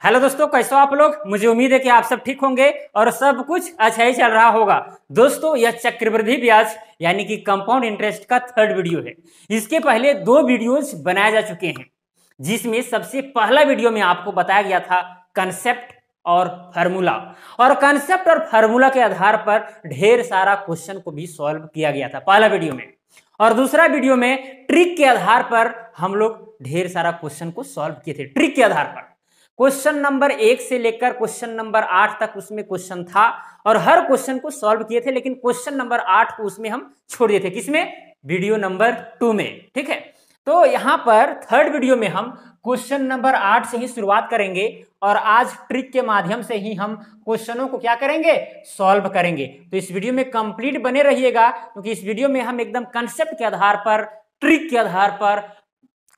Hello दोस्तों, कैसे हो आप लोग। मुझे उम्मीद है कि आप सब ठीक होंगे और सब कुछ अच्छा ही चल रहा होगा। दोस्तों, यह चक्रवृद्धि ब्याज यानी कि कंपाउंड इंटरेस्ट का थर्ड वीडियो है। इसके पहले दो वीडियोस बनाए जा चुके हैं, जिसमें सबसे पहला वीडियो में आपको बताया गया था कंसेप्ट और फार्मूला, और कंसेप्ट और फार्मूला के आधार पर ढेर सारा क्वेश्चन को भी सॉल्व किया गया था पहला वीडियो में। और दूसरा वीडियो में ट्रिक के आधार पर हम लोग ढेर सारा क्वेश्चन को सॉल्व किए थे। ट्रिक के आधार पर क्वेश्चन नंबर 1 से लेकर क्वेश्चन नंबर 8 तक उसमें क्वेश्चन था और हर क्वेश्चन को सॉल्व किए थे, लेकिन क्वेश्चन नंबर 8 को उसमें हम छोड़ दिए थे। किसमें? वीडियो नंबर 2 में। ठीक है, तो यहां पर थर्ड वीडियो में हम क्वेश्चन नंबर 8 से ही शुरुआत करेंगे और आज ट्रिक के माध्यम से ही हम क्वेश्चनों को क्या करेंगे? सॉल्व करेंगे। तो इस वीडियो में कंप्लीट बने रहिएगा, क्योंकि इस वीडियो में हम एकदम कंसेप्ट के आधार पर, ट्रिक के आधार पर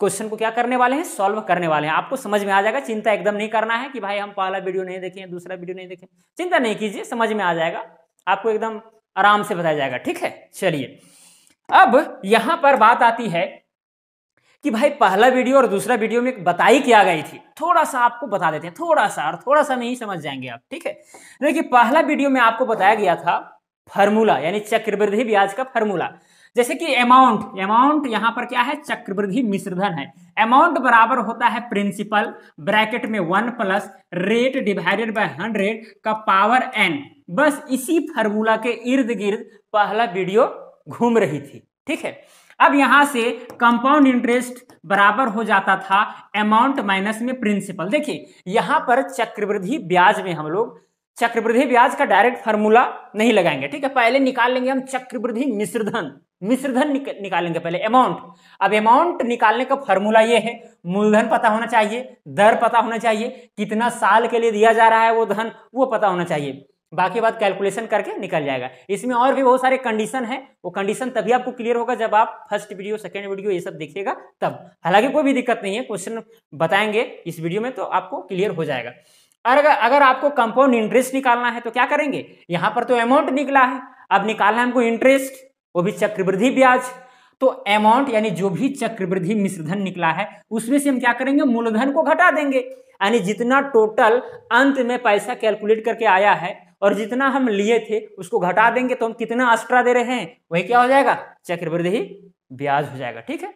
क्वेश्चन को क्या करने वाले हैं? सॉल्व करने वाले हैं। आपको समझ में आ जाएगा, चिंता एकदम नहीं करना है कि भाई हम पहला वीडियो नहीं देखें, दूसरा वीडियो नहीं देखें। चिंता नहीं कीजिए, समझ में आ जाएगा, आपको एकदम आराम से बताया जाएगा। ठीक है, चलिए अब यहां पर बात आती है कि भाई पहला वीडियो और दूसरा वीडियो में बताई क्या गई थी। थोड़ा सा आपको बता देते हैं, थोड़ा सा, और थोड़ा सा में ही समझ जाएंगे आप। ठीक है, देखिए पहला वीडियो में आपको बताया गया था फार्मूला, यानी चक्रवृद्धि ब्याज का फार्मूला। जैसे कि अमाउंट यहां पर क्या है? चक्रवृद्धि मिश्रधन है। अमाउंट बराबर होता है प्रिंसिपल ब्रैकेट में 1 प्लस रेट डिवाइडेड बाय 100 का पावर n। बस इसी फार्मूला के इर्द गिर्द पहला वीडियो घूम रही थी। ठीक है, अब यहां से कंपाउंड इंटरेस्ट बराबर हो जाता था अमाउंट माइनस में प्रिंसिपल। देखिए यहां पर चक्रवृद्धि ब्याज में हम लोग चक्रवृद्धि ब्याज का डायरेक्ट फार्मूला नहीं लगाएंगे। ठीक है, पहले निकाल लेंगे हम चक्रवृद्धि मिश्रधन निकालेंगे पहले अमाउंट। अब अमाउंट निकालने का फार्मूला ये है, मूलधन पता होना चाहिए, दर पता होना चाहिए, कितना साल के लिए दिया जा रहा है वो धन, वो पता होना चाहिए। बाकी बात कैलकुलेशन करके निकल जाएगा। इसमें और भी बहुत सारे कंडीशन है, वो कंडीशन तभी आपको क्लियर होगा जब आप फर्स्ट वीडियो, सेकंड वीडियो ये सब देखिएगा तब। हालांकि कोई भी दिक्कत नहीं है, क्वेश्चन बताएंगे इस वीडियो में तो आपको क्लियर हो जाएगा। अगर आपको कंपाउंड इंटरेस्ट निकालना है तो क्या करेंगे? यहां पर तो अमाउंट निकला है, अब निकालना है हमको इंटरेस्ट, वो भी चक्रवृद्धि ब्याज। तो अमाउंट यानी जो भी चक्रवृद्धि मिश्रधन निकला है उसमें से हम क्या करेंगे? मूलधन को घटा देंगे, यानी जितना टोटल अंत में पैसा कैलकुलेट करके आया है और जितना हम लिए थे उसको घटा देंगे, तो हम कितना एक्स्ट्रा दे रहे हैं वही क्या हो जाएगा? चक्रवृद्धि ब्याज हो जाएगा। ठीक है,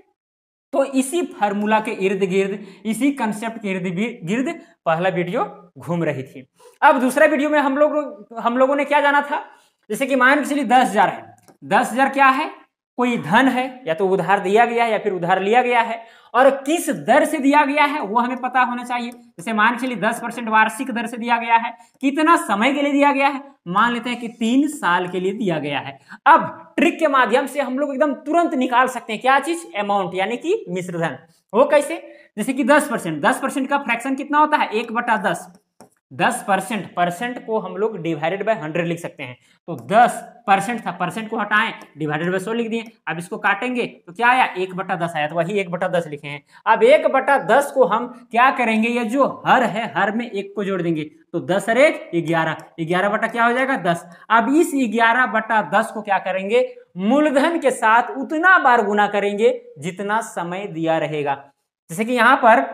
तो इसी फार्मूला के इर्द गिर्द, इसी कंसेप्ट के इर्द गिर्द पहला वीडियो घूम रही थी। अब दूसरा वीडियो में हम लोगों ने क्या जाना था? जैसे कि मान के चलिए 10,000 है। 10,000 क्या है? कोई धन है, या तो उधार दिया गया है या फिर उधार लिया गया है, और किस दर से दिया गया है वो हमें पता होना चाहिए। जैसे मान के चलिए 10% वार्षिक दर से दिया गया है, कितना समय के लिए दिया गया है? मान लेते हैं कि 3 साल के लिए दिया गया है। अब ट्रिक के माध्यम से हम लोग एकदम तुरंत निकाल सकते हैं क्या चीज? अमाउंट यानी कि मिश्रधन। वो कैसे? जैसे कि 10% का फ्रैक्शन कितना होता है? 1/10। 10% को हम लोग डिवाइडेड बाय 100 लिख सकते हैं। तो 10% था, परसेंट को हटाएं, डिवाइडेड बाय 100 लिख दिए। अब इसको काटेंगे तो क्या आया? 1/10 आया, तो वही 1/10 लिखे हैं। अब 1/10 को हम क्या करेंगे? ये जो हर है, हर में 1 को जोड़ देंगे, तो 10 और 1 11, 11 बटा क्या हो जाएगा? 10। अब इस 11/10 को क्या करेंगे? मूलधन के साथ उतना बार गुना करेंगे जितना समय दिया रहेगा। जैसे कि यहां पर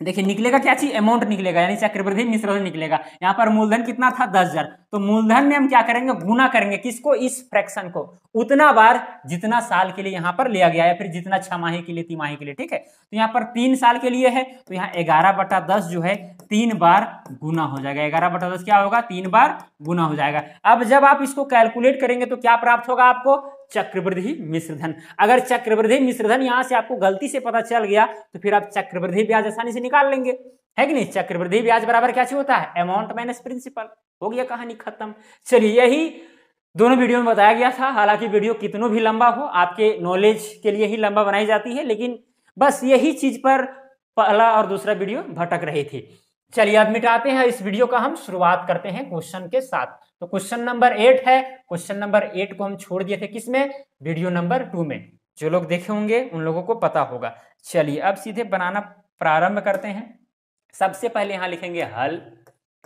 देखिए निकलेगा क्या चीज? अमाउंट निकलेगा, यानी चक्रवृद्धि मिश्रधन निकलेगा। यहाँ पर मूलधन कितना था? 10,000। तो मूलधन में हम क्या करेंगे? गुना करेंगे किसको? इस फ्रैक्शन को, उतना बार जितना साल के लिए यहाँ पर लिया गया है, फिर जितना छमाही के लिए, तिमाही के लिए। ठीक है, तो यहाँ पर 3 साल के लिए है, तो यहाँ 11/10 जो है 3 बार गुना हो जाएगा। 11/10 क्या होगा? 3 बार गुना हो जाएगा। अब जब आप इसको कैलकुलेट करेंगे तो क्या प्राप्त होगा आपको? चक्रवृद्धि मिश्रधन। अगर चक्रवृद्धि मिश्रधन यहां से आपको गलती से पता चल गया तो फिर आप चक्रवृद्धि ब्याज आसानी से निकाल लेंगे, है कि नहीं? चक्रवृद्धि ब्याज बराबर क्या चीज होता है? Amount minus principal. हो गया, कहानी खत्म। चलिए, यही दोनों वीडियो में बताया गया था। हालांकि वीडियो कितनों भी लंबा हो, आपके नॉलेज के लिए ही लंबा बनाई जाती है, लेकिन बस यही चीज पर पहला और दूसरा वीडियो भटक रही थी। चलिए अब मिटाते हैं इस वीडियो का, हम शुरुआत करते हैं क्वेश्चन के साथ। तो क्वेश्चन नंबर 8 है। क्वेश्चन नंबर 8 को हम छोड़ दिए थे किसमें? वीडियो नंबर 2 में। जो लोग देखे होंगे उन लोगों को पता होगा। चलिए अब सीधे बनाना प्रारंभ करते हैं। सबसे पहले यहां लिखेंगे हल।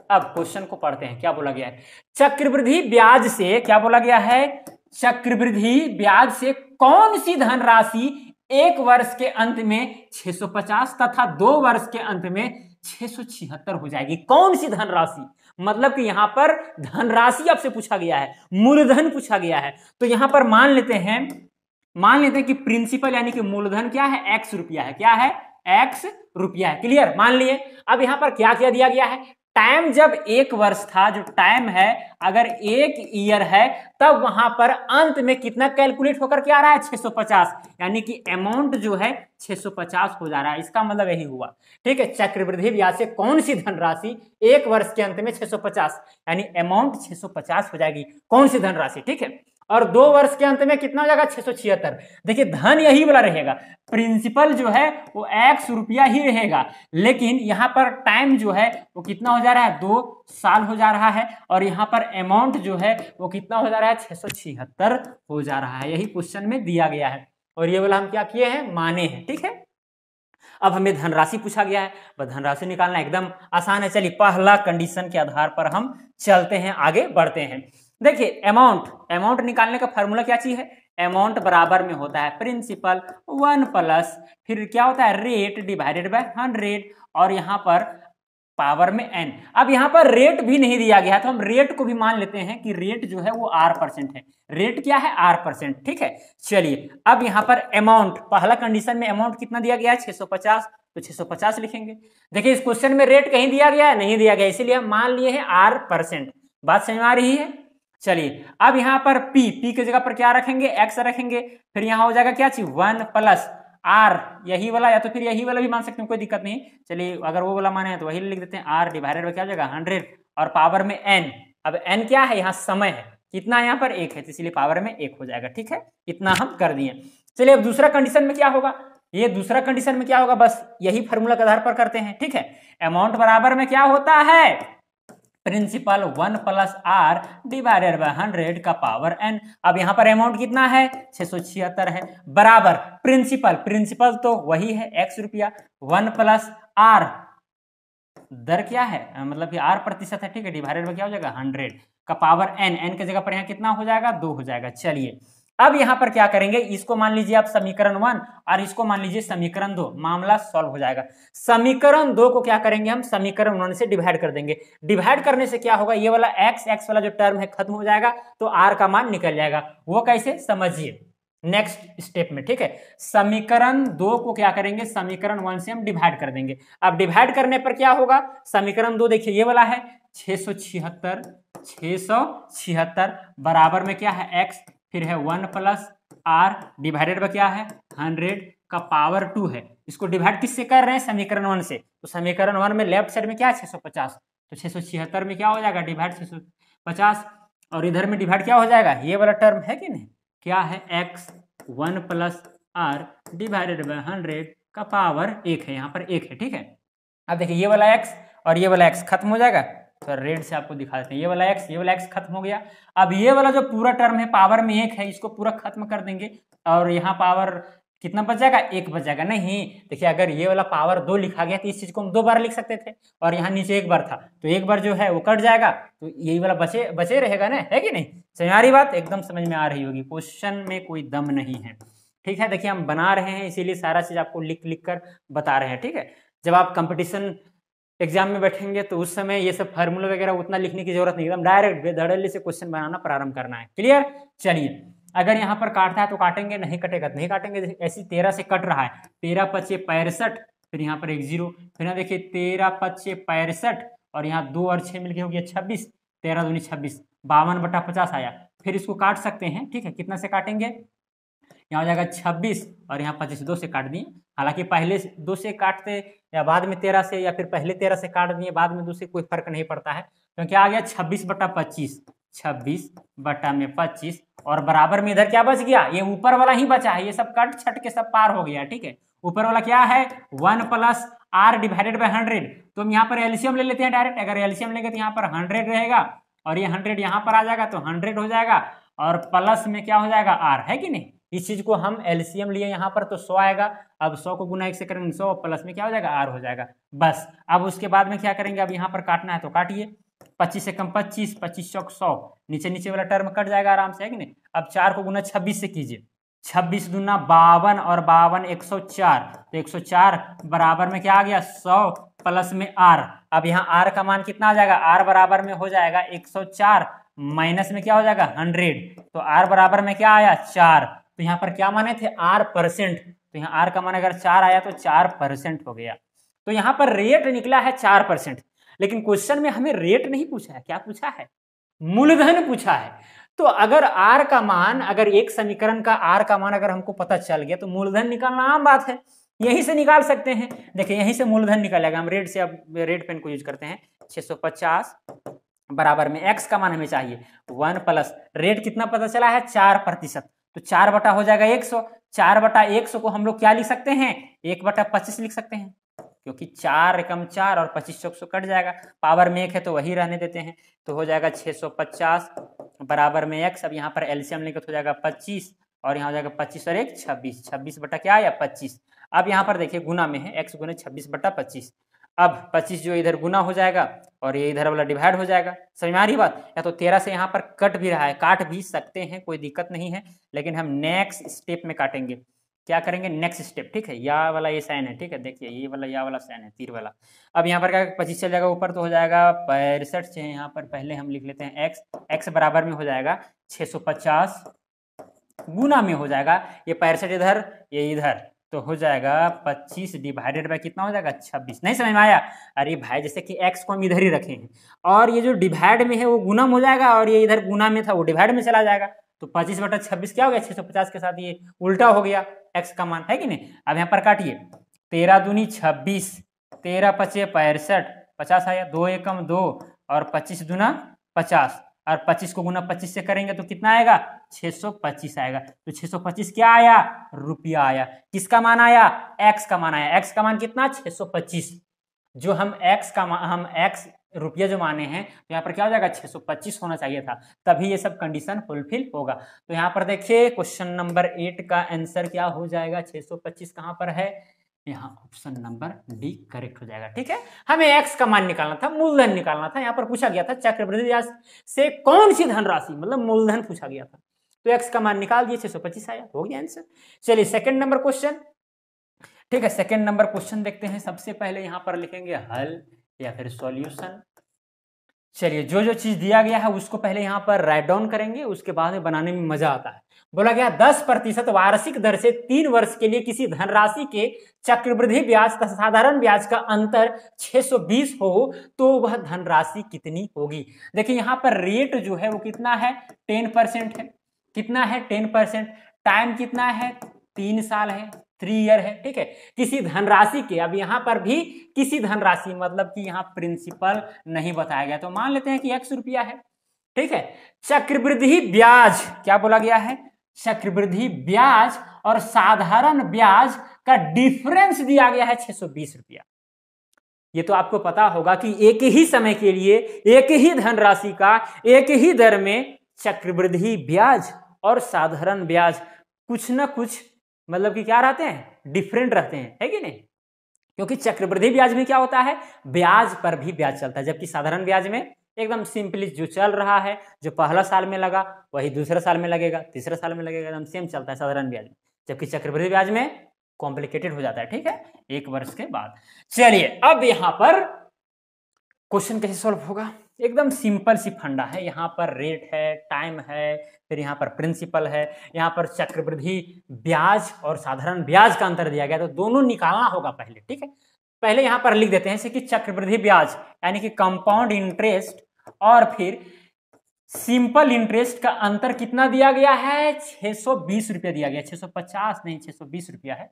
अब क्वेश्चन को पढ़ते हैं, क्या बोला गया है? चक्रवृद्धि ब्याज से, क्या बोला गया है? चक्रवृद्धि ब्याज से कौन सी धनराशि 1 वर्ष के अंत में 650 तथा 2 वर्ष के अंत में 676 हो जाएगी। कौन सी धनराशि? मतलब कि यहां पर धनराशि आपसे पूछा गया है, मूलधन पूछा गया है। तो यहां पर मान लेते हैं कि प्रिंसिपल यानी कि मूलधन क्या है, x रुपया है। क्या है? x रुपया है। क्लियर? मान लिए। अब यहां पर क्या क्या दिया गया है? टाइम जब 1 वर्ष था, जो टाइम है अगर 1 ईयर है, तब वहां पर अंत में कितना कैलकुलेट होकर के आ रहा है? 650, यानी कि अमाउंट जो है 650 हो जा रहा है। इसका मतलब यही हुआ। ठीक है, चक्रवृद्धि ब्याज से कौन सी धनराशि 1 वर्ष के अंत में 650, यानी अमाउंट 650 हो जाएगी। कौन सी धनराशि? ठीक है। और 2 वर्ष के अंत में कितना हो जाएगा? 676। देखिए धन यही वाला रहेगा, प्रिंसिपल जो है वो x रुपया ही रहेगा, लेकिन यहां पर टाइम जो है वो कितना हो जा रहा है? 2 साल हो जा रहा है। और यहां पर अमाउंट जो है वो कितना हो जा रहा है? 676 हो जा रहा है। यही क्वेश्चन में दिया गया है। और ये वाला हम क्या किए हैं? माने हैं। ठीक है, अब हमें धनराशि पूछा गया है, बस धनराशि निकालना एकदम आसान है। चलिए पहला कंडीशन के आधार पर हम चलते हैं, आगे बढ़ते हैं। देखिए अमाउंट निकालने का फॉर्मूला क्या चीज है? अमाउंट बराबर में होता है प्रिंसिपल 1 प्लस फिर क्या होता है? रेट डिवाइडेड बाय 100, और यहां पर पावर में n। अब यहां पर रेट भी नहीं दिया गया है, तो हम रेट को भी मान लेते हैं कि रेट जो है वो r% है। रेट क्या है? r%। ठीक है, चलिए अब यहां पर अमाउंट, पहला कंडीशन में अमाउंट कितना दिया गया है? 650, तो 650 लिखेंगे। देखिए इस क्वेश्चन में रेट कहीं दिया गया है? नहीं दिया गया, इसीलिए हम मान लिए हैं r%। बात समझ में आ रही है? चलिए अब यहां पर p की जगह पर क्या रखेंगे? x रखेंगे। फिर यहां हो जाएगा क्या चीज? 1 प्लस r, यही वाला या तो फिर यही वाला भी मान सकते हैं, कोई दिक्कत नहीं। चलिए अगर वो वाला माने हैं तो वही लिख देते हैं, r डिवाइडेड बाय क्या हो जाएगा? 100, और पावर में n। अब n क्या है? यहाँ समय है। कितना यहाँ पर? 1 है, तो इसलिए पावर में 1 हो जाएगा। ठीक है, इतना हम कर दिए। चलिए अब दूसरा कंडीशन में क्या होगा? ये दूसरा कंडीशन में क्या होगा? बस यही फॉर्मूला के आधार पर करते हैं। ठीक है, अमाउंट बराबर में क्या होता है? Principal 1 plus r divided by 100 का पावर n। अब यहां पर अमाउंट कितना है? 676 है, बराबर प्रिंसिपल तो वही है x रुपया, 1 प्लस r दर क्या है? मतलब कि r% है। ठीक है, डिवाइडेड बाय क्या हो जाएगा? 100 का पावर n के जगह पर यहाँ कितना हो जाएगा? 2 हो जाएगा। चलिए अब यहां पर क्या करेंगे? इसको मान लीजिए आप समीकरण 1 और इसको मान लीजिए समीकरण 2, मामला सॉल्व हो जाएगा। समीकरण 2 को क्या करेंगे? हम समीकरण 1 से डिवाइड कर देंगे। डिवाइड करने से क्या होगा? ये वाला x वाला जो टर्म है खत्म हो जाएगा, तो r का मान निकल जाएगा। वो कैसे? समझिए नेक्स्ट स्टेप में। ठीक है, समीकरण 2 को क्या करेंगे? समीकरण 1 से हम डिवाइड कर देंगे। अब डिवाइड करने पर क्या होगा? समीकरण 2 देखिए ये वाला है 676 बराबर में क्या है? x, फिर है 1 प्लस r डिवाइडेड बाय क्या है? 100 का पावर 2 है। इसको डिवाइड किससे कर रहे हैं? समीकरण 1 से। तो समीकरण 1 में लेफ्ट साइड में क्या है? 650, तो 676 में क्या हो जाएगा? डिवाइड 650, और इधर में डिवाइड क्या हो जाएगा? ये वाला टर्म है कि नहीं? क्या है? x 1 plus r divided by 100 का पावर 1 है। यहाँ पर 1 है। ठीक है, अब देखिए ये वाला x और ये वाला x खत्म हो जाएगा, तो रेड से आपको दिखा देते हैं। ये वाला x खत्म हो गया। अब ये वाला जो पूरा टर्म है पावर में 1 है, इसको पूरा खत्म कर देंगे, और यहाँ पावर कितना बच जाएगा? 1 बच जाएगा। नहीं देखिए, अगर ये वाला पावर 2 लिखा गया तो इस चीज को हम 2 बार लिख सकते थे, और यहाँ नीचे 1 बार था, तो 1 बार जो है वो कट जाएगा, तो यही वाला बचे रहेगा ना, है कि नहीं? समझ आ रही बात? एकदम समझ में आ रही होगी। क्वेश्चन में कोई दम नहीं है। ठीक है, देखिए हम बना रहे हैं, इसीलिए सारा चीज आपको लिख कर बता रहे हैं। ठीक है, जब आप कंपटीशन एग्जाम में बैठेंगे तो उस समय ये सब फार्मूला वगैरह उतना लिखने की जरूरत नहीं, एकदम डायरेक्ट बेधड़ल्ले से क्वेश्चन बनाना प्रारंभ करना है। क्लियर? चलिए अगर यहाँ पर काटता है तो काटेंगे, नहीं कटेगा तो नहीं काटेंगे। ऐसी 13 से कट रहा है, 13 पच्चे 65, फिर यहाँ पर 1 0, फिर ना देखिए 13 पच्चे 65, और यहाँ 2 और 6 मिलके हो गया 26, 13 दूनी 26, 52/50 आया। फिर इसको काट सकते हैं। ठीक है, कितना से काटेंगे? यहाँ हो जाएगा 26, और यहाँ 25 2 से काट दिए। हालांकि पहले 2 से काटते या बाद में 13 से, या फिर पहले 13 से काट दिए बाद में 2 से, कोई फर्क नहीं पड़ता है, क्योंकि आ गया 26/25, 26/25, और बराबर में इधर क्या बच गया? ये ऊपर वाला ही बचा है, ये सब कट छट के सब पार हो गया। ठीक है, ऊपर वाला क्या है? 1 प्लस r डिवाइडेड बाय 100। तो हम यहाँ पर एलसीएम ले लेते हैं डायरेक्ट। अगर एलसीएम लेंगे तो यहाँ पर 100 रहेगा, और ये 100 यहाँ पर आ जाएगा, तो 100 हो जाएगा, और प्लस में क्या हो जाएगा? r, है कि नहीं? इस चीज को हम एलसीएम लिए यहाँ पर, तो 100 आएगा। अब 100 को गुना 1 से करेंगे 100, प्लस में क्या हो जाएगा? r हो जाएगा। बस अब उसके बाद में क्या करेंगे? अब यहाँ पर काटना है तो काटिए। 25 से कम 25, 25 चौक 100, नीचे नीचे वाला टर्म कट जाएगा आराम से, है कि नहीं? अब 4 को गुना 26 से कीजिए, 26 दूना 52 और 52 104, तो 104 बराबर में क्या आ गया 100 प्लस में r। अब यहाँ r का मान कितना आ जाएगा, r बराबर में हो जाएगा 104 माइनस में क्या हो जाएगा 100, तो r बराबर में क्या आया 4। तो यहाँ पर क्या माने थे r%, तो यहाँ r का मान अगर 4 आया तो 4% हो गया। तो यहाँ पर रेट निकला है 4%, लेकिन क्वेश्चन में हमें रेट नहीं पूछा है, क्या पूछा है, मूलधन पूछा है। तो अगर r का मान, अगर एक समीकरण का r का मान अगर हमको पता चल गया तो मूलधन निकालना आम बात है, यहीं से निकाल सकते हैं। देखिए यहीं से मूलधन निकालेगा, हम रेड से, अब रेड पेन को यूज करते हैं। 650 बराबर में x का मान हमें चाहिए 1 प्लस रेट कितना पता चला है 4%, तो 4 बटा हो जाएगा 100। 4 बटा 100 को हम लोग क्या लिख सकते हैं, 1 बटा 25 लिख सकते हैं, क्योंकि 4 एकम 4 और 25 चौक 100 कट जाएगा, पावर में 1 है तो वही रहने देते हैं। तो हो जाएगा 650 बराबर में x, अब यहाँ पर एलसीएम लेंगे तो हो जाएगा 25 और यहाँ हो जाएगा 25 और 1 26, 26 बटा क्या आया 25। अब यहाँ पर देखिए गुना में है, x गुने 26 बटा 25। अब 25 जो इधर गुना हो जाएगा और ये इधर वाला डिवाइड हो जाएगा। समझ में आ रही बात, या तो 13 से यहाँ पर कट भी रहा है, काट भी सकते हैं, कोई दिक्कत नहीं है, लेकिन हम नेक्स्ट स्टेप में काटेंगे। क्या करेंगे नेक्स्ट स्टेप, ठीक है, या वाला ये साइन है, ठीक है, देखिए ये वाला या वाला साइन है, तीर वाला। अब यहाँ पर क्या 25 चल जाएगा ऊपर तो हो जाएगा 65 से, यहाँ पर पहले हम लिख लेते हैं x बराबर में हो जाएगा 650 गुना में हो जाएगा ये 65 इधर ये इधर, तो हो जाएगा 25 डिवाइडेड बाय कितना हो जाएगा 26। नहीं समझ में आया, अरे भाई जैसे कि x को हम इधर ही रखे हैं और ये जो डिवाइड में है वो गुणम हो जाएगा और ये इधर गुना में था वो डिवाइड में चला जाएगा, तो 25 बटा 26 क्या हो गया 650 के साथ ये उल्टा हो गया x का मान, है कि नहीं। अब यहाँ पर काटिए, 13 दूनी 26, 13 पचे 65, 50 आया, 2 एकम 2 और 25 दूना 50 और 25 को गुना 25 से करेंगे तो कितना आएगा 625 आएगा। तो 625 क्या आया, रुपया आया। किसका मान आया, x का मान आया। x का मान कितना 625, जो हम x रुपया जो माने हैं तो यहाँ पर क्या हो जाएगा 625 होना चाहिए था, तभी ये सब कंडीशन फुलफिल होगा। तो यहाँ पर देखिए क्वेश्चन नंबर 8 का आंसर क्या हो जाएगा, 625 कहाँ पर है, यहाँ ऑप्शन नंबर डी करेक्ट हो जाएगा। ठीक है, हमें x का मान निकालना था, मूलधन निकालना था। यहाँ पर पूछा गया था चक्रवृद्धि ब्याज से कौन सी धनराशि, मतलब मूलधन पूछा गया था, तो x का मान निकाल दिए, 625 आया, हो गया आंसर। चलिए सेकंड नंबर क्वेश्चन, ठीक है, सेकंड नंबर क्वेश्चन देखते हैं। सबसे पहले यहाँ पर लिखेंगे हल या फिर सॉल्यूशन। चलिए जो जो चीज दिया गया है उसको पहले यहाँ पर राइट डाउन करेंगे, उसके बाद में बनाने में मजा आता है। बोला गया 10% वार्षिक दर से 3 वर्ष के लिए किसी धनराशि के चक्रवृद्धि ब्याज तथा साधारण ब्याज का अंतर 620 हो तो वह धनराशि कितनी होगी। देखिए यहाँ पर रेट जो है वो कितना है 10% है, कितना है 10%, टाइम कितना है 3 साल है, 3 ईयर है। ठीक है, किसी धनराशि के, अब यहाँ पर भी किसी धनराशि मतलब कि यहाँ प्रिंसिपल नहीं बताया गया, तो मान लेते हैं कि x रुपया है। ठीक है, चक्रवृद्धि ब्याज क्या बोला गया है, चक्रवृद्धि ब्याज और साधारण ब्याज का डिफरेंस दिया गया है 620 रुपया। ये तो आपको पता होगा कि एक ही समय के लिए एक ही धनराशि का एक ही दर में चक्रवृद्धि ब्याज और साधारण ब्याज कुछ ना कुछ मतलब कि क्या रहते हैं, डिफरेंट रहते हैं, है कि नहीं। क्योंकि चक्रवृद्धि ब्याज में क्या होता है, ब्याज पर भी ब्याज चलता है, जबकि साधारण ब्याज में एकदम सिंपली जो चल रहा है, जो पहला साल में लगा वही दूसरे साल में लगेगा, तीसरे साल में लगेगा, एकदम सेम चलता है साधारण ब्याज में, जबकि चक्रवृद्धि ब्याज में कॉम्प्लिकेटेड हो जाता है। ठीक है, 1 वर्ष के बाद। चलिए अब यहाँ पर क्वेश्चन कैसे सॉल्व होगा, एकदम सिंपल सी फंडा है। यहाँ पर रेट है, टाइम है, फिर यहाँ पर प्रिंसिपल है, यहाँ पर चक्रवृद्धि ब्याज और साधारण ब्याज का अंतर दिया गया, तो दोनों निकालना होगा पहले। ठीक है, पहले यहाँ पर लिख देते हैं जैसे कि चक्रवृद्धि ब्याज यानी कि कंपाउंड इंटरेस्ट और फिर सिंपल इंटरेस्ट का अंतर कितना दिया गया है 620 रुपया दिया गया, 650 नहीं 620 रुपया है।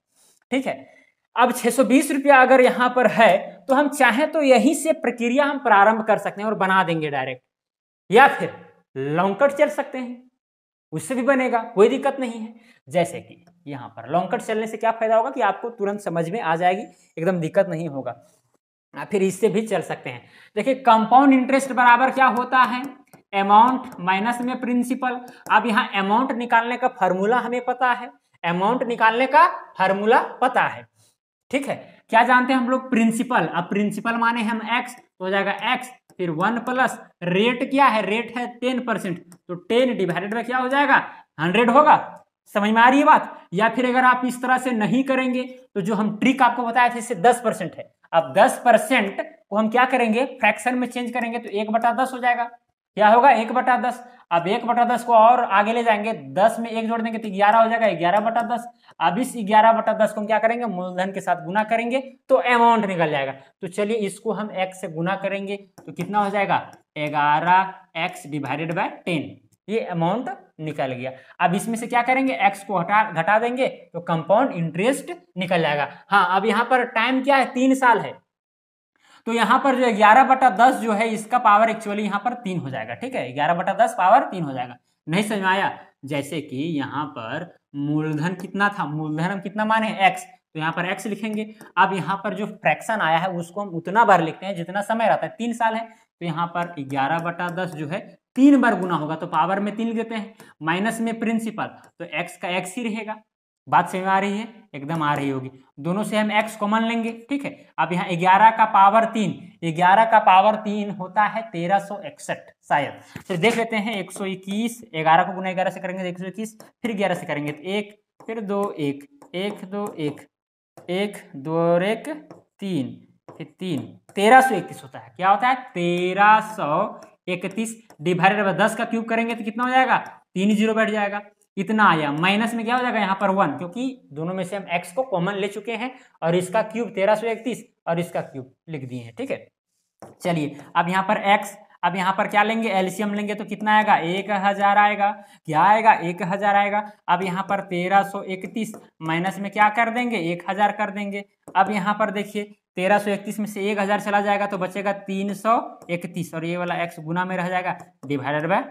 ठीक है, अब 620 रुपया अगर यहाँ पर है तो हम चाहें तो यहीं से प्रक्रिया हम प्रारंभ कर सकते हैं और बना देंगे डायरेक्ट, या फिर लॉन्ग कट चल सकते हैं, उससे भी बनेगा, कोई दिक्कत नहीं है। जैसे कि यहाँ पर लॉन्ग कट चलने से क्या फायदा होगा कि आपको तुरंत समझ में आ जाएगी, एकदम दिक्कत नहीं होगा। फिर इससे भी चल सकते हैं। देखिए कंपाउंड इंटरेस्ट बराबर क्या होता है, अमाउंट माइनस में प्रिंसिपल। अब यहाँ अमाउंट निकालने का फॉर्मूला हमें पता है, अमाउंट निकालने का फॉर्मूला पता है। ठीक है, क्या जानते हैं हम लोग, प्रिंसिपल। अब प्रिंसिपल माने हम x, तो हो जाएगा x फिर 1 प्लस रेट क्या है, रेट है 10%, तो 10 डिवाइडेड बाय क्या हो जाएगा 100 होगा, समझ में आ रही है बात? या फिर अगर आप इस तरह से नहीं करेंगे तो जो हम ट्रिक आपको बताया था इससे 10% है। अब 10% को हम क्या करेंगे, फ्रैक्शन में चेंज करेंगे तो 1/10 हो जाएगा। क्या होगा, 1/10। अब 1/10 को और आगे ले जाएंगे, 10 में 1 जोड़ देंगे तो 11 हो जाएगा, 11/10। अब इस 11/10 को हम क्या करेंगे, मूलधन के साथ गुना करेंगे तो अमाउंट निकल जाएगा। तो चलिए इसको हम x से गुना करेंगे तो कितना हो जाएगा, 11x डिवाइडेड बाय 10, ये अमाउंट निकल गया। अब इसमें से क्या करेंगे, x को घटा देंगे तो कंपाउंड इंटरेस्ट निकल जाएगा। हाँ, अब यहाँ पर टाइम क्या है, 3 साल है, तो यहाँ पर जो 11/10 जो है इसका पावर एक्चुअली यहाँ पर 3 हो जाएगा। ठीक है, 11/10 पावर 3 हो जाएगा। नहीं समझ में आया? जैसे कि यहाँ पर मूलधन कितना था, मूलधन हम कितना माने x, तो यहाँ पर x लिखेंगे। अब यहाँ पर जो फ्रैक्शन आया है उसको हम उतना बार लिखते हैं जितना समय रहता है, 3 साल है, तो यहाँ पर 11/10 जो है 3 बार गुना होगा तो पावर में 3 लिख देते हैं, माइनस में प्रिंसिपल, तो x का x ही रहेगा। बात समझ में आ रही है? एकदम आ रही होगी। दोनों से हम x कॉमन लेंगे। ठीक है, अब यहाँ 11 का पावर 3, 11 का पावर 3 होता है 1361 शायद। तो देख लेते हैं, 121, 11 को गुना 11 से करेंगे तो 121, फिर 11 से करेंगे तो 1, फिर 2, 1, 1, 2, 1, 1, 2 और 1, 3, फिर 3, 1331 होता है। क्या होता है, 1331 डिवाइडेड बाय 10 का क्यूब करेंगे तो कितना हो जाएगा, 3 जीरो बैठ जाएगा, इतना आया। माइनस में क्या हो जाएगा यहाँ पर 1, क्योंकि दोनों में से हम x को कॉमन ले चुके हैं और इसका क्यूब 1331 और इसका क्यूब लिख दिए हैं। ठीक है, चलिए अब यहाँ पर x, अब यहाँ पर क्या लेंगे, एलसीएम लेंगे तो कितना आएगा, 1000 आएगा। क्या आएगा, 1000 आएगा। अब यहाँ पर 1331 माइनस में क्या कर देंगे, 1000 कर देंगे। अब यहाँ पर देखिए 1331 में से 1000 चला जाएगा तो बचेगा 331 और ये वाला x गुना में रह जाएगा, डिवाइडेड बाय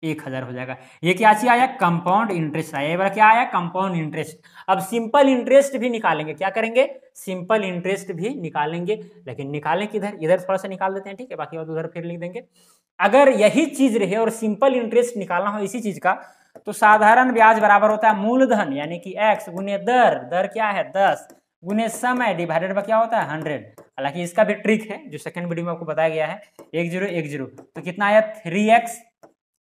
1000 हो जाएगा। ये क्या चीज आया, कंपाउंड इंटरेस्ट आया। ये वाला क्या आया, कंपाउंड इंटरेस्ट। अब सिंपल इंटरेस्ट भी निकालेंगे, क्या करेंगे, सिंपल इंटरेस्ट भी निकालेंगे, लेकिन निकालें किधर, इधर थोड़ा सा निकाल देते हैं। ठीक है, बाकी बात उधर फिर लिख देंगे। अगर यही चीज रहे और सिंपल इंटरेस्ट निकालना हो इसी चीज का, तो साधारण ब्याज बराबर होता है मूलधन यानी कि x गुने दर, दर क्या है 10, गुने समय डिवाइडेड बाय क्या होता है 100। हालांकि इसका भी ट्रिक है जो सेकंड वीडियो में आपको बताया गया है, 1010, तो कितना आया 3x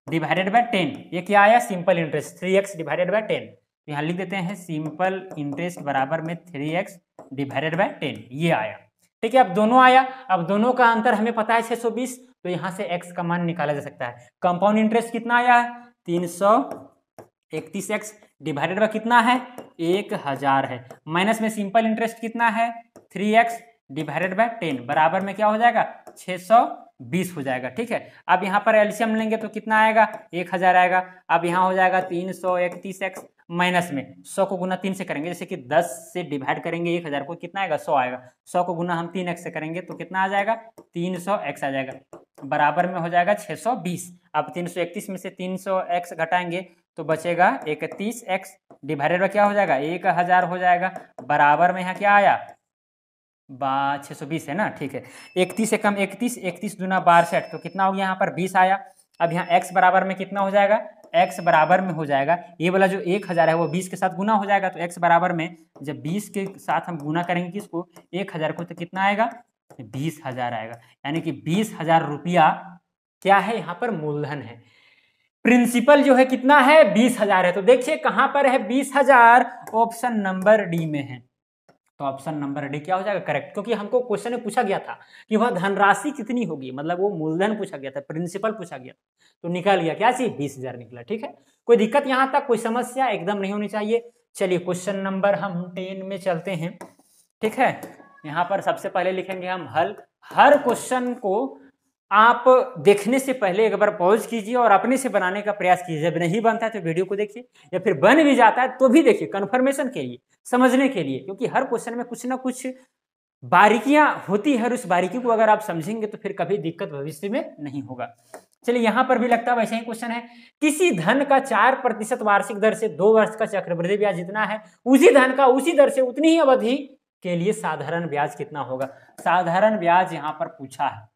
डिवाइडेड बाय 10। ये क्या आया, simple interest, 3x divided by 10। यहाँ लिख देते हैं सिंपल इंटरेस्ट बराबर में 3x डिवाइडेड बाय 10, ये आया। ठीक है, अब दोनों आया। अब दोनों का अंतर हमें पता है 620, तो यहाँ से x का मान निकाला जा सकता है। कंपाउंड इंटरेस्ट कितना आया है, 331x डिवाइडेड बाय कितना है, 1000 है, माइनस में सिंपल इंटरेस्ट कितना है 3x डिवाइडेड बाय 10 बराबर में क्या हो जाएगा, 620 हो जाएगा। ठीक है, अब यहाँ पर एलसीएम लेंगे तो कितना आएगा, 1000 आएगा। अब यहाँ हो जाएगा 331x माइनस में 100 को गुना 3 से करेंगे, जैसे कि 10 से डिवाइड करेंगे 1000 को, कितना आएगा 100 आएगा। 100 को गुना हम 3x से करेंगे तो कितना आ जाएगा, 300x आ जाएगा, बराबर में हो जाएगा 620। अब 331 में से 300x घटाएंगे तो बचेगा 31x डिवाइडेड बाय क्या हो जाएगा, 1000 हो जाएगा, बराबर में यहाँ क्या आया 620 है ना। ठीक है, 31 से कम 31, 31 दूना 62, तो कितना हो गया यहाँ पर 20 आया। अब यहाँ x बराबर में कितना हो जाएगा, x बराबर में हो जाएगा ये वाला जो 1000 है वो 20 के साथ गुना हो जाएगा, तो x बराबर में जब 20 के साथ हम गुना करेंगे किसको, 1000 को, तो कितना आएगा 20,000 आएगा। यानी कि 20,000 रुपया क्या है, यहाँ पर मूलधन है। प्रिंसिपल जो है कितना है, 20,000 है। तो देखिए कहाँ पर है 20,000, ऑप्शन नंबर डी में है। तो ऑप्शन नंबर डी क्या हो जाएगा, करेक्ट, क्योंकि हमको क्वेश्चन में पूछा गया था कि वह धनराशि कितनी होगी, मतलब वो मूलधन पूछा गया था, प्रिंसिपल पूछा गया, तो निकल गया क्या चीज, 20,000 निकला। ठीक है, कोई दिक्कत यहाँ तक, कोई समस्या एकदम नहीं होनी चाहिए। चलिए क्वेश्चन नंबर हम 10 में चलते हैं। ठीक है, यहाँ पर सबसे पहले लिखेंगे हम हल। हर क्वेश्चन को आप देखने से पहले एक बार पॉज कीजिए और अपने से बनाने का प्रयास कीजिए। जब नहीं बनता है तो वीडियो को देखिए, या फिर बन भी जाता है तो भी देखिए, कंफर्मेशन के लिए, समझने के लिए, क्योंकि हर क्वेश्चन में कुछ ना कुछ बारीकियां होती है और उस बारीकी को अगर आप समझेंगे तो फिर कभी दिक्कत भविष्य में नहीं होगा। चलिए यहाँ पर भी लगता है वैसे ही क्वेश्चन है, किसी धन का 4% वार्षिक दर से 2 वर्ष का चक्रवृद्धि ब्याज जितना है, उसी धन का उसी दर से उतनी ही अवधि के लिए साधारण ब्याज कितना होगा। साधारण ब्याज यहाँ पर पूछा है,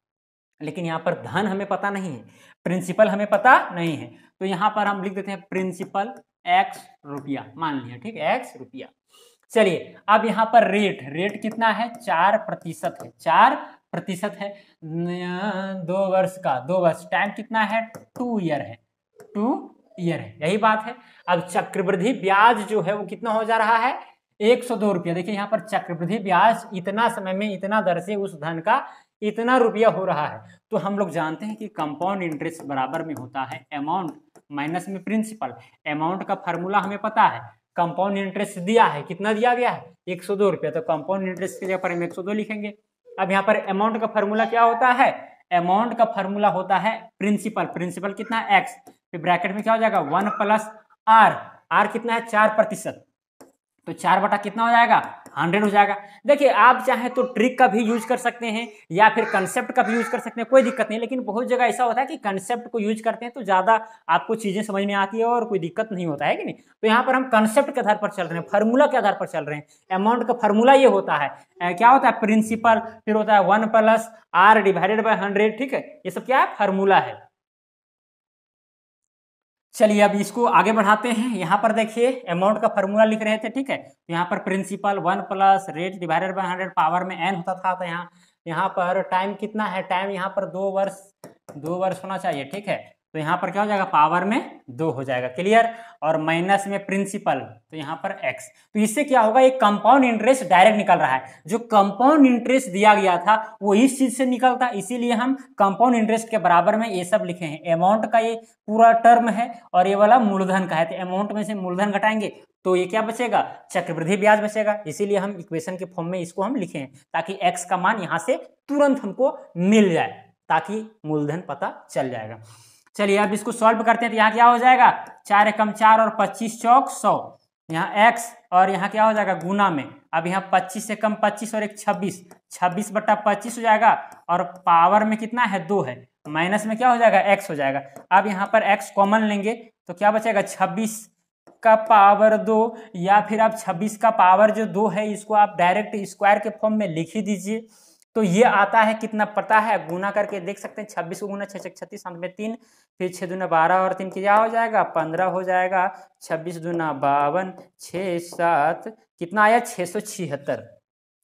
लेकिन यहाँ पर धन हमें पता नहीं है, प्रिंसिपल हमें पता नहीं है, तो यहाँ पर हम लिख देते हैं प्रिंसिपल x रुपया, मान लिया। ठीक है, x रुपया। चलिए अब यहाँ पर रेट, रेट कितना है, 4% है, 4% है, 2 वर्ष का, 2 वर्ष, टाइम कितना है 2 ईयर है, 2 ईयर है, यही बात है। अब चक्रवृद्धि ब्याज जो है वो कितना हो जा रहा है, 102 रुपया। देखिए यहाँ पर चक्रवृद्धि ब्याज इतना समय में इतना दर से उस धन का इतना रुपया हो रहा है। तो हम लोग जानते हैं कि कंपाउंड इंटरेस्ट बराबर में होता है अमाउंट माइनस में प्रिंसिपल। अमाउंट का फार्मूला हमें पता है, कंपाउंड इंटरेस्ट दिया है, कितना दिया गया है, 102 रुपया, तो कंपाउंड इंटरेस्ट की जगह पर हम 102 लिखेंगे। अब यहाँ पर अमाउंट का फार्मूला क्या होता है, अमाउंट का फार्मूला होता है प्रिंसिपल। प्रिंसिपल कितना है, एक्स, फिर ब्रैकेट में क्या हो जाएगा 1 प्लस आर, आर कितना है 4%, तो 4 बटा कितना हो जाएगा 100 हो जाएगा। देखिए आप चाहे तो ट्रिक का भी यूज कर सकते हैं या फिर कंसेप्ट का भी यूज कर सकते हैं, कोई दिक्कत नहीं। लेकिन बहुत जगह ऐसा होता है कि कंसेप्ट को यूज करते हैं तो ज्यादा आपको चीजें समझ में आती है और कोई दिक्कत नहीं होता है कि नहीं। तो यहाँ पर हम कंसेप्ट के आधार पर चल रहे हैं, फार्मूला के आधार पर चल रहे हैं। अमाउंट का फार्मूला ये होता है, क्या होता है, प्रिंसिपल, फिर होता है 1 प्लस आर डिवाइडेड बाय 100, ठीक है, ये सब क्या है, फार्मूला है। चलिए अब इसको आगे बढ़ाते हैं। यहाँ पर देखिए अमाउंट का फार्मूला लिख रहे थे, ठीक है, तो यहाँ पर principal 1 plus rate divided by 100 power में n होता था। तो यहाँ पर टाइम कितना है, टाइम यहाँ पर 2 वर्ष होना चाहिए, ठीक है, तो यहाँ पर क्या हो जाएगा पावर में 2 हो जाएगा, क्लियर। और माइनस में प्रिंसिपल, तो यहाँ पर x, तो इससे क्या होगा, एक कंपाउंड इंटरेस्ट डायरेक्ट निकल रहा है। जो कंपाउंड इंटरेस्ट दिया गया था वो इस चीज से निकलता, इसीलिए हम कंपाउंड इंटरेस्ट के बराबर में ये सब लिखे हैं। अमाउंट का ये पूरा टर्म है और ये वाला मूलधन का है, तो अमाउंट में से मूलधन घटाएंगे तो ये क्या बचेगा, चक्रवृद्धि ब्याज बचेगा। इसीलिए हम इक्वेशन के फॉर्म में इसको हम लिखे हैं ताकि x का मान यहाँ से तुरंत हमको मिल जाए, ताकि मूलधन पता चल जाएगा। चलिए अब इसको सॉल्व करते हैं, तो यहाँ क्या हो जाएगा 4 एकम 4 और 25 चौक 100, यहाँ x और यहाँ क्या हो जाएगा गुना में। अब यहाँ 25 से कम 25 और एक 26, 26 बटा 25 हो जाएगा और पावर में कितना है 2 है, माइनस में क्या हो जाएगा x हो जाएगा। अब यहाँ पर x कॉमन लेंगे तो क्या बचेगा 26 का पावर 2, या फिर आप 26 का पावर जो 2 है इसको आप डायरेक्ट स्क्वायर के फॉर्म में लिख ही दीजिए। तो ये आता है कितना पता है, गुना करके देख सकते हैं, 26 को गुना 6 36 अंत में 3, फिर 6 दूना 12 और 3 क्या हो जाएगा 15 हो जाएगा, 26 दूना 52, 6 7 कितना आया 676,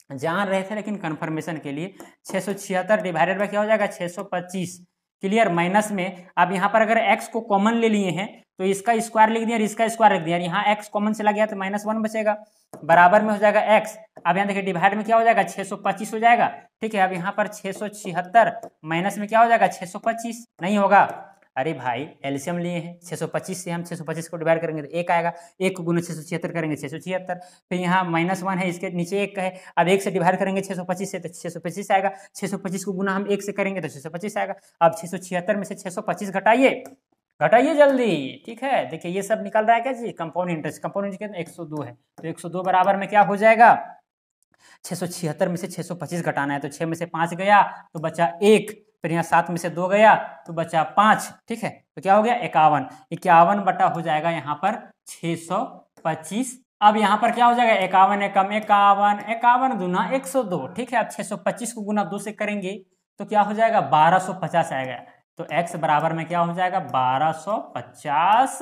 जान रहे थे लेकिन कंफर्मेशन के लिए 676 डिवाइडेड बाय क्या हो जाएगा 625, क्लियर। माइनस में अब यहाँ पर अगर x को कॉमन ले लिए हैं तो इसका स्क्वायर लिख दिया और इसका स्क्वायर लिख दिया, यहाँ x कॉमन चला गया तो -1 बचेगा, बराबर में हो जाएगा x। अब यहाँ देखिए डिवाइड में क्या हो जाएगा 625 हो जाएगा, ठीक है। अब यहाँ पर 676 माइनस में क्या हो जाएगा 625, नहीं होगा, अरे भाई एलसीएम लिए हैं, 625 से हम 625 को डिवाइड करेंगे तो 1 आएगा, 1 को गुना 676 करेंगे 676, फिर यहाँ -1 है इसके नीचे 1 है, अब 1 से डिवाइड करेंगे 625 से तो 625 आएगा, 625 को गुना हम 1 से करेंगे तो 625 आएगा। अब 676 में से 625 घटाइए जल्दी, ठीक है। देखिए ये सब निकल रहा है क्या जी, कंपाउंड इंटरेस्ट, कंपाउंड इंटरेस्ट 102 है, तो 102 बराबर में क्या हो जाएगा 676 में से 625 घटाना है, तो 6 में से 5 गया तो बचा 1, फिर यहाँ 7 में से 2 गया तो बचा 5, ठीक है, तो क्या हो गया 51, 51 बटा हो जाएगा यहाँ पर 625। अब यहाँ पर क्या हो जाएगा 51 एकम 51, 51 दूना 102, ठीक है। अब 625 को गुना 2 से करेंगे तो क्या हो जाएगा 1250 आएगा, तो x बराबर में क्या हो जाएगा 1250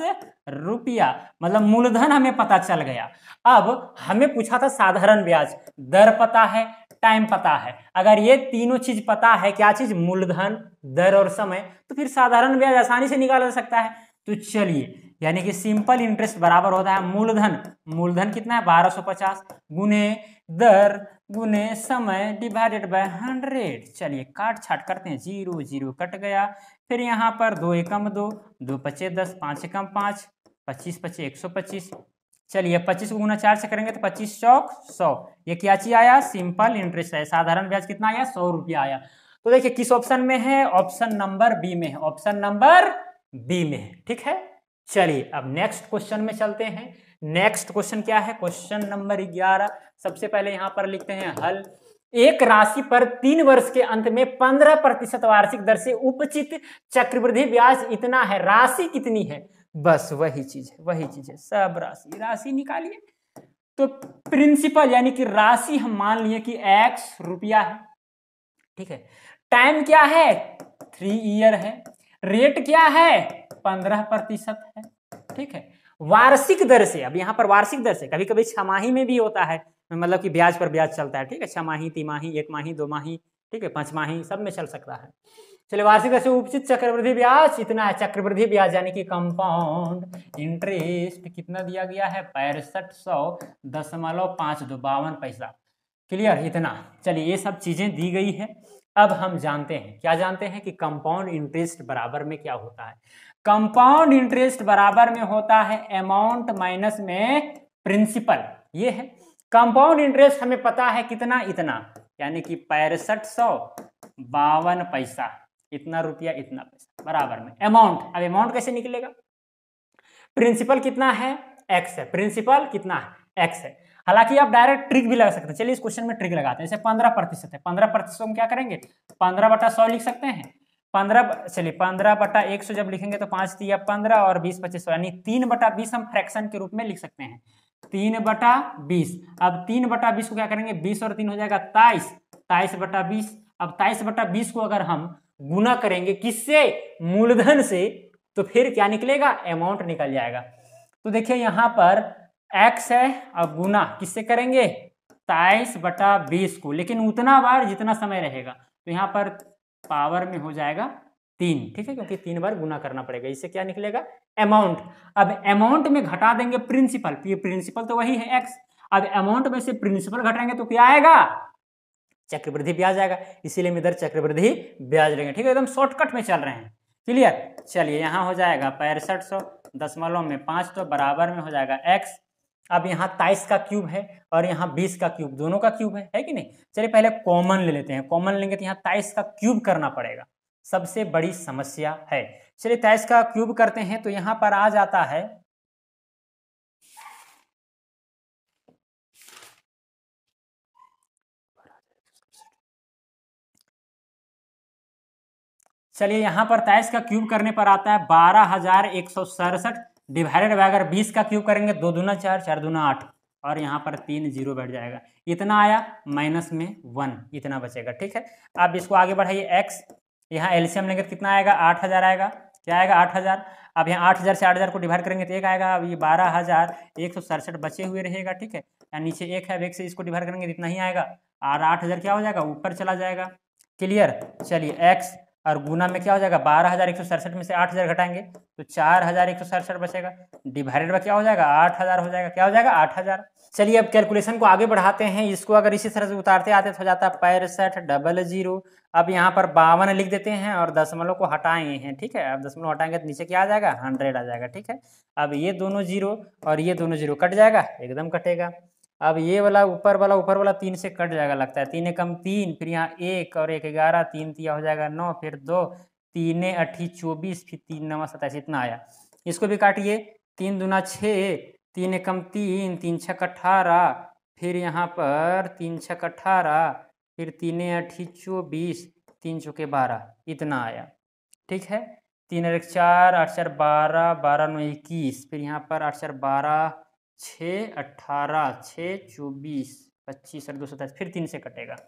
रुपया, मतलब मूलधन हमें पता चल गया। अब हमें पूछा था साधारण ब्याज, दर पता है, टाइम पता है, अगर ये तीनों चीज पता है, क्या चीज, मूलधन, दर और समय, तो फिर साधारण ब्याज आसानी से निकाला जा सकता है। तो चलिए यानी कि सिंपल इंटरेस्ट बराबर होता है मूलधन कितना है 1250 गुने दर गुने समय डिवाइडेड बाय 100। चलिए काट छाट करते हैं, 0 0 कट गया, फिर यहाँ पर 2 एकम 2, 2 पचे 10, 5 एकम 5, 25 पचे 125। चलिए 25 को गुना 4 से करेंगे तो 25 चौक 100, ये क्या चीज आया, सिंपल इंटरेस्ट है। साधारण ब्याज कितना आया 100 रुपया आया। तो देखिए किस ऑप्शन में है, ऑप्शन नंबर बी में है, ऑप्शन नंबर बी में है, ठीक है। चलिए अब नेक्स्ट क्वेश्चन में चलते हैं। नेक्स्ट क्वेश्चन क्या है, क्वेश्चन नंबर 11। सबसे पहले यहां पर लिखते हैं हल। एक राशि पर 3 वर्ष के अंत में 15% वार्षिक दर से उपचित चक्रवृद्धि ब्याज इतना है, राशि कितनी है, बस वही चीज है, सब राशि निकालिए। तो प्रिंसिपल यानी कि राशि हम मान लिए कि x रुपया है, ठीक है। टाइम क्या है 3 ईयर है, रेट क्या है 15% है, ठीक है। वार्षिक दर से, अब यहाँ पर वार्षिक दर से, कभी कभी छमाही में भी होता है, मतलब कि ब्याज पर ब्याज चलता है, ठीक है, छमाही, तिमाही, 1 माही, 2 माही, ठीक है, 5 माही, सब में चल सकता है। चलिए वार्षिक से उपचित चक्रवृद्धि ब्याज इतना है, चक्रवृद्धि ब्याज यानी कि कंपाउंड इंटरेस्ट कितना दिया गया है 6500.52 पैसा। क्लियर, इतना। चलिए ये सब चीजें दी गई है। अब हम जानते हैं, क्या जानते हैं कि कंपाउंड इंटरेस्ट बराबर में क्या होता है। कंपाउंड इंटरेस्ट बराबर में होता है अमाउंट माइनस में प्रिंसिपल। ये है कंपाउंड इंटरेस्ट, हमें पता है कितना, इतना, यानी कि 6552 पैसा, इतना रुपया इतना पैसा बराबर में अमाउंट। अब अमाउंट कैसे निकलेगा, प्रिंसिपल कितना है x है, प्रिंसिपल कितना है x है। हालांकि आप डायरेक्ट ट्रिक भी लगा सकते हैं, चलिए इस क्वेश्चन में ट्रिक लगाते हैं। जैसे 15% है, 15% हम क्या करेंगे 15/100 लिख सकते हैं। 15, चलिए 15/100 जब लिखेंगे तो 5 तिया 15 और 20/25 यानी 3/20 हम फ्रैक्शन के रूप में लिख सकते हैं, 3/20। अब 3/20 को क्या करेंगे, 20 और 3 हो जाएगा 23, 23/20। अब 23/20 को अगर हम गुना करेंगे किससे, मूलधन से, तो फिर क्या निकलेगा, अमाउंट निकल जाएगा। तो देखिए यहाँ पर x है और गुना किससे करेंगे 23/20 को, लेकिन उतना बार जितना समय रहेगा। तो यहाँ पर पावर में हो जाएगा 3, ठीक है, क्योंकि 3 बार गुना करना पड़ेगा। इससे क्या निकलेगा अमाउंट। अब अमाउंट में घटा देंगे प्रिंसिपल, ये प्रिंसिपल तो वही है x। अब अमाउंट में से प्रिंसिपल घटाएंगे तो क्या आएगा, चक्रवृद्धि ब्याज आएगा, इसीलिए हम इधर चक्रवृद्धि ब्याज लेंगे। ठीक है, एकदम शॉर्टकट में चल रहे हैं। क्लियर, चलिए यहाँ हो जाएगा 6500.5 तो बराबर में हो जाएगा x। अब यहाँ 23 का क्यूब है और यहाँ 20 का क्यूब, दोनों का क्यूब है कि नहीं। चलिए पहले कॉमन ले लेते हैं, कॉमन लेंगे तो यहाँ 23 का क्यूब करना पड़ेगा, सबसे बड़ी समस्या है। चलिए 23 का क्यूब करते हैं तो यहाँ पर आ जाता है, चलिए यहाँ पर 23 का क्यूब करने पर आता है 12,167 डिवाइडेड बाय, अगर 20 का क्यूब करेंगे 2 दूना 4, 4 दूना 8 और यहाँ पर 3 जीरो बैठ जाएगा, इतना आया माइनस में 1, इतना बचेगा। ठीक है, अब इसको आगे बढ़ाइए x, यहाँ एलसीएम लेंगे तो कितना आएगा 8000 आएगा, क्या आएगा 8000। अब यहाँ 8000 से 8000 को डिवाइड करेंगे तो एक आएगा, अब ये 12,167 बचे हुए रहेगा। ठीक है, यहाँ नीचे एक है, अब एक से इसको डिवाइड करेंगे तो इतना ही आएगा और 8000 क्या हो जाएगा ऊपर चला जाएगा। क्लियर, चलिए x और गुना में क्या हो जाएगा 12,167 में से 8000 घटाएंगे तो 4167 बचेगा, डिवाइडेड बाय क्या हो जाएगा 8000 हो जाएगा, क्या हो जाएगा 8000। चलिए अब कैलकुलेशन को आगे बढ़ाते हैं, इसको अगर इसी तरह से उतारते आते तो हो जाता है 6500। अब यहाँ पर 52 लिख देते हैं और दशमलव को हटाए हैं। ठीक है, अब दशमलव हटाएंगे तो नीचे क्या आ जाएगा 100 आ जाएगा। ठीक है, अब ये दोनों जीरो और ये दोनों जीरो कट जाएगा, एकदम कटेगा। अब ये वाला ऊपर वाला 3 से कट जाएगा लगता है, 3 एकम 3, फिर यहाँ 1 और 1 11, 3 तिया हो जाएगा 9, फिर 2 3 8 24, फिर 3 9 27, इतना आया। इसको भी काटिए, 3 दूना 6, 3 एकम 3, 3 छक 18, फिर यहाँ पर 3 छक 18, फिर 3 8 24, 3 चौके 12, इतना आया। ठीक है, 3 और 1 4, 8 4 12, 12 9 21, फिर यहाँ पर 8 4 12, 6 18, 6 24, 25 और 227, फिर 3 से कटेगा तो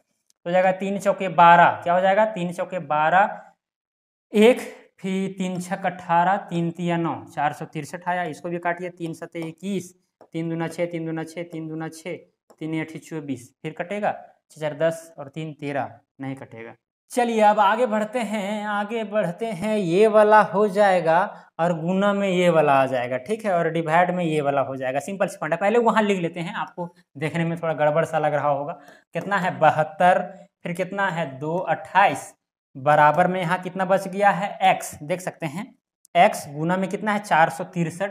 हो जाएगा 3 चौके 12, क्या हो जाएगा 3 चौके 12, 1, फिर 3 छक 18, 3 तिया 9, 463 आया। इसको भी काटिए, 3 7 21, 3 दूना 6, 3 दूना 6, 3 दूना 6, 3 8 24, फिर कटेगा 6 4 10 और 3 13, नहीं कटेगा। चलिए अब आगे बढ़ते हैं, ये वाला हो जाएगा और गुना में ये वाला आ जाएगा। ठीक है, और डिवाइड में ये वाला हो जाएगा। सिंपल सी पॉइंट है, पहले वहाँ लिख लेते हैं, आपको देखने में थोड़ा गड़बड़ सा लग रहा होगा। कितना है 72, फिर कितना है 2 28, बराबर में यहाँ कितना बच गया है x, देख सकते हैं x गुना में कितना है 463,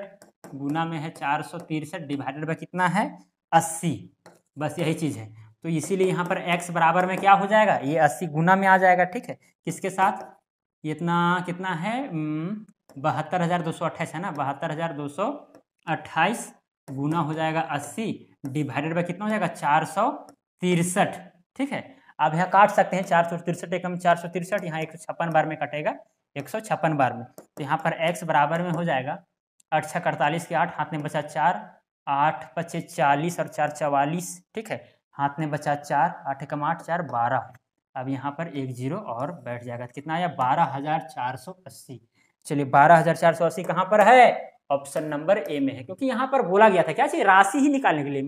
गुना में है 463 डिवाइडेड बाय कितना है 80, बस यही चीज़ है। तो इसीलिए यहाँ पर x बराबर में क्या हो जाएगा, ये 80 गुना में आ जाएगा। ठीक है, किसके साथ, इतना कितना है 72,228 है ना, 72,228 गुना हो जाएगा 80 डिवाइडेड बाय कितना हो जाएगा 463। ठीक है, अब यहाँ काट सकते हैं, 463 एकम 463, यहाँ 156 बार में कटेगा, 156 बार में। तो यहाँ पर x बराबर में हो जाएगा 8 6 48 के 8, हाथ में बचा 4, 8 5 40 और 4 44। ठीक है, हाथ में बचा 4, 8 एकम 8 4 12। अब यहाँ पर 1 जीरो और बैठ जाएगा, तो कितना आया 12,480। चलिए 12,480 कहाँ पर है, ऑप्शन नंबर ए में है, क्योंकि यहाँ पर बोला गया था क्या चाहिए, राशि ही निकालने के लिए,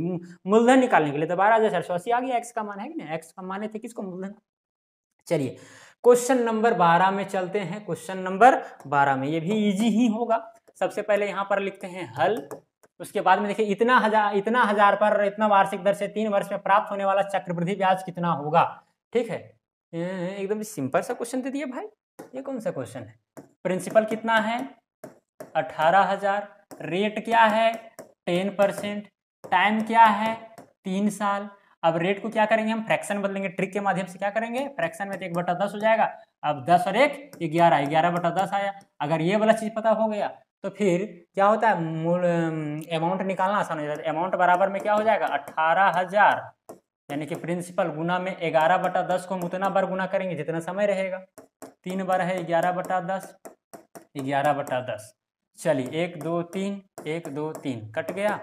मूलधन निकालने के लिए, तो 12,480 आ गया। एक्स का मान है कि नहीं, एक्स का मान थे किसको, मूलधन। चलिए क्वेश्चन नंबर 12 में चलते हैं। क्वेश्चन नंबर 12 में ये भी इजी ही होगा। सबसे पहले यहाँ पर लिखते हैं हल। उसके बाद में देखिए इतना हजार पर इतना वार्षिक दर से 3 वर्ष में प्राप्त होने वाला चक्रवृद्धि ब्याज कितना होगा। ठीक है, एकदम सिंपल सा क्वेश्चन दे दिया भाई। ये कौन सा क्वेश्चन है। प्रिंसिपल कितना है 18,000, रेट क्या है 10%, टाइम क्या है 3 साल। अब रेट को क्या करेंगे हम, फ्रैक्शन बदलेंगे, ट्रिक के माध्यम से क्या करेंगे, फ्रैक्शन में तो 1/10 हो जाएगा। अब 10 और 1 11, 11/10 आया। अगर ये वाला चीज पता हो गया तो फिर क्या होता है, मूल अमाउंट निकालना आसान हो जाता है। अमाउंट बराबर में क्या हो जाएगा 18,000, यानी कि प्रिंसिपल गुना में 11/10 को हम उतना बार गुना करेंगे जितना समय रहेगा। 3 बार है 11/10, 11/10। चलिए 1 2 3, 1 2 3 कट गया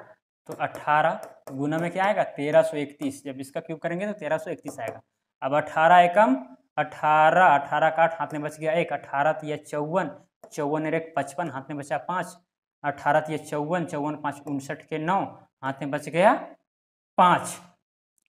तो 18 गुना में क्या आएगा 1331। जब इसका क्यूब करेंगे तो 1331 आएगा। अब 18 एकम 18, 18 का 8 हाथ में बच गया 1, 18 तो 54, 54 1 55 हाथ में बचा 5, 18 तो 54, 54 5 59 के 9 हाथ में बच गया 5,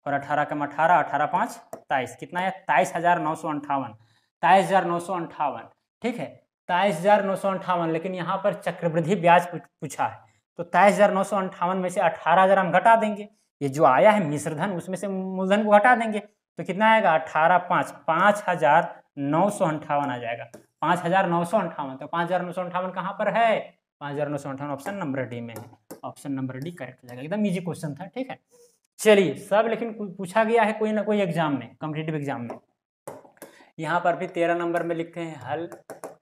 और 18 कम 18, 18 5 23, कितना है 23,958, 23,958। ठीक है 23,958। लेकिन यहाँ पर चक्रवृद्धि ब्याज पूछा है तो 23,958 में से 18,000 हम घटा देंगे। ये जो आया है मिश्रधन उसमें से मूलधन को हटा देंगे तो कितना आएगा 18 5, 5,958 आ जाएगा। 5,958, तो 5,958 कहाँ पर है, 5,958 ऑप्शन नंबर डी में है। ऑप्शन नंबर डी करेक्ट हो जाएगा। एकदम इजी क्वेश्चन था। ठीक है चलिए सब लेकिन पूछा गया है कोई ना कोई एग्जाम में, कॉम्पिटिटिव एग्जाम में। यहाँ पर भी 13 नंबर में लिखते हैं हल।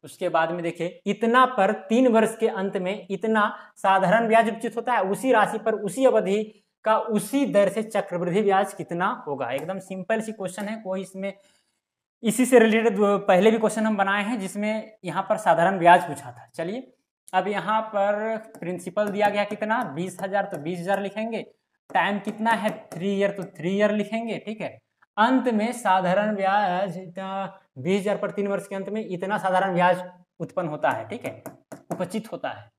उसके बाद में देखिए इतना पर 3 वर्ष के अंत में इतना साधारण ब्याज उचित होता है, उसी राशि पर उसी अवधि का उसी दर से चक्रवृद्धि ब्याज कितना होगा। एकदम सिंपल सी क्वेश्चन है। कोई इसमें इसी से रिलेटेड पहले भी क्वेश्चन हम बनाए हैं जिसमें यहाँ पर साधारण ब्याज पूछा था। चलिए अब यहाँ पर प्रिंसिपल दिया गया कितना 20,000 तो 20,000 लिखेंगे। टाइम कितना है 3 ईयर तो 3 ईयर लिखेंगे। ठीक है अंत में साधारण ब्याज 20,000 पर 3 वर्ष के अंत में इतना साधारण ब्याज उत्पन्न होता है। ठीक है उपचित होता है।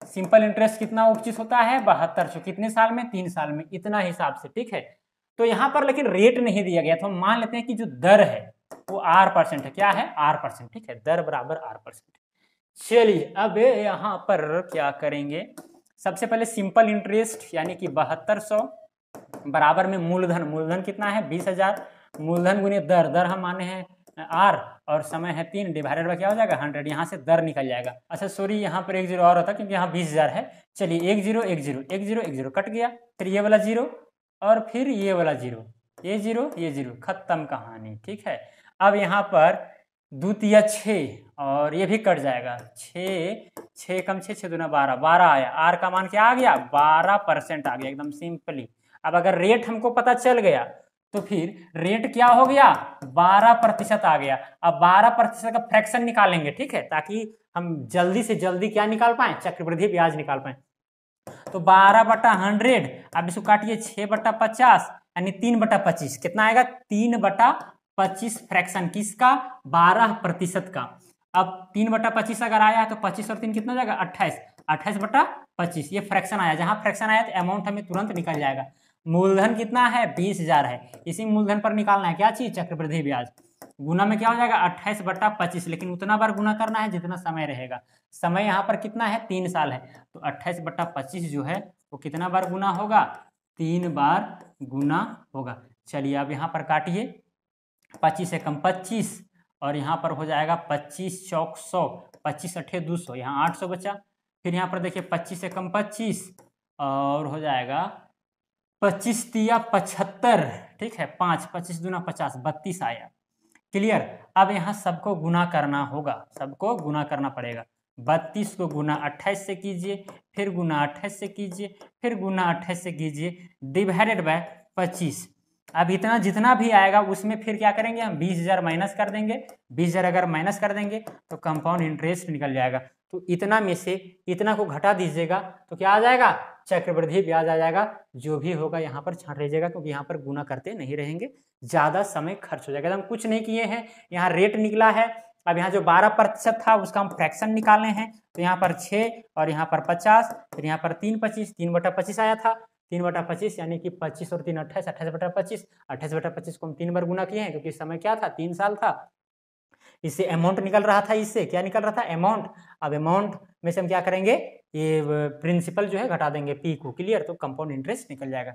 सिंपल इंटरेस्ट कितना उपचित होता है 7200, कितने साल में 3 साल में, इतना हिसाब से। ठीक है तो यहाँ पर लेकिन रेट नहीं दिया गया तो हम मान लेते हैं कि जो दर है वो R% है। क्या है R%। ठीक है दर बराबर R%। चलिए अब यहाँ पर क्या करेंगे, सबसे पहले सिंपल इंटरेस्ट यानी कि 7200 बराबर में मूलधन, मूलधन कितना है 20,000, मूलधन गुने दर, दर हम माने हैं R और समय है 3 डिवाइडेड बाय क्या हो जाएगा 100। यहाँ से दर निकल जाएगा। अच्छा सॉरी यहाँ पर 1 0 और होता क्योंकि यहाँ 20,000 है। चलिए 1 0 1 0 1 0 1 0 कट गया, फिर ये वाला 0 और फिर ये वाला 0, ये 0 ये 0, खत्म कहानी। ठीक है अब यहाँ पर द्वितीय 6 और ये भी कट जाएगा 6, 6 कम 6 6 दूना 12, 12 आया। आर का मान क्या आ गया 12% आ गया एकदम सिंपली। अब अगर रेट हमको पता चल गया तो फिर रेट क्या हो गया 12% आ गया। अब 12% का फ्रैक्शन निकालेंगे। ठीक है ताकि हम जल्दी से जल्दी क्या निकाल पाए चक्रवृद्धि ब्याज निकाल पाए। तो 12/100, अब इसको काटिए 6/50 यानी 3/25, कितना आएगा 3/25 फ्रैक्शन किसका 12% का। अब 3/25 अगर आया तो 25 और 3 कितना हो जाएगा 28, 28/25 ये फ्रैक्शन आया। जहां फ्रैक्शन आया तो अमाउंट हमें तुरंत निकल जाएगा। मूलधन कितना है 20,000 है, इसी मूलधन पर निकालना है क्या चीज चक्रवृद्धि ब्याज। गुना में क्या हो जाएगा 28/25, लेकिन उतना बार गुना करना है जितना समय रहेगा। समय यहाँ पर कितना है 3 साल है तो 28/25 जो है वो कितना बार गुना होगा 3 बार गुना होगा। चलिए अब यहाँ पर काटिए 25 से कम 25 और यहाँ पर हो जाएगा 25 चौक 100, 25 अठे 200, यहाँ 800 बचा। फिर यहाँ पर देखिए 25 से कम 25 और हो जाएगा 25 तिया 75। ठीक है 5 25 दूना 50, 32 आया। क्लियर। अब यहाँ सबको गुना करना होगा, सबको गुना करना पड़ेगा। 32 को गुना 28 से कीजिए, फिर गुना 28 से कीजिए, फिर गुना 28 से कीजिए, डिवाइडेड बाय 25। अब इतना जितना भी आएगा उसमें फिर क्या करेंगे हम 20,000 माइनस कर देंगे। 20,000 अगर माइनस कर देंगे तो कंपाउंड इंटरेस्ट निकल जाएगा। तो इतना में से इतना को घटा दीजिएगा तो क्या आ जाएगा चक्रवृद्धि ब्याज आ जाएगा। जो भी होगा यहाँ पर छांट लीजिएगा क्योंकि यहाँ पर गुना करते नहीं रहेंगे, ज़्यादा समय खर्च हो जाएगा। हम कुछ नहीं किए हैं, यहाँ रेट निकला है। अब यहाँ जो 12% था उसका हम फ्रैक्शन निकालने हैं तो यहाँ पर 6 और यहाँ पर 50, फिर यहाँ पर 3 25, 3/25 आया था। 3/25 यानी कि 25 और 3 28, 28/25, 28/25 को हम 3 बार गुना किए हैं क्योंकि समय क्या था 3 साल था। इससे अमाउंट निकल रहा था, इससे क्या निकल रहा था, अमाउंट। अब अमाउंट में से हम क्या करेंगे, ये प्रिंसिपल जो है घटा देंगे पी को, क्लियर, तो कंपाउंड इंटरेस्ट निकल जाएगा।